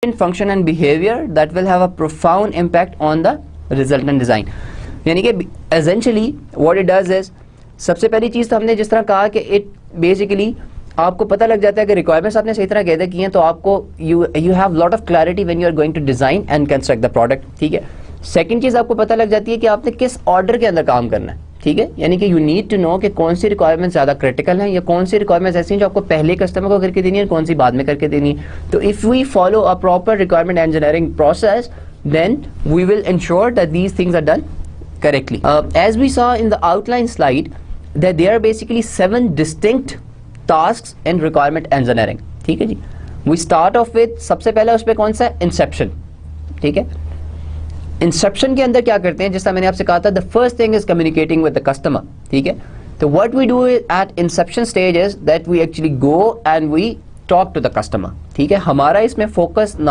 function and behavior that will have a profound impact on the resultant design. यानी कि essentially what it does is, सबसे पहली चीज़ तो हमने जिस तरह कहा कि it basically आपको पता लग जाता है कि requirements आपने सही तरह कहते की हैं तो आपको you have lot of clarity when you are going to design and construct the product. ठीक है. सेकंड चीज़ आपको पता लग जाती है कि आपने किस ऑर्डर के अंदर काम करना है. ठीक है, यानी कि यू नीड टू नो कि कौन सी रिक्वायरमेंट्स ज़्यादा क्रिटिकल हैं या कौन सी रिक्वायरमेंट्स ऐसी हैं जो आपको पहले कस्टमर को करके देनी है, कौन सी बाद में करके देनी है. तो if we follow a proper requirement engineering process, then we will ensure that these things are done correctly. As we saw in the outline slide, that there are basically 7 distinct tasks in requirement engineering. ठीक है जी. We start off with, सबसे पहला उस पर कौन सा है, Inception. ठीक है. इंसेप्शन के अंदर क्या करते हैं, जिस तरह मैंने आपसे कहा था, the first thing is communicating with the customer. ठीक है. तो what we do at inception stage is that we actually go and we talk to the customer. ठीक है. हमारा इसमें फोकस ना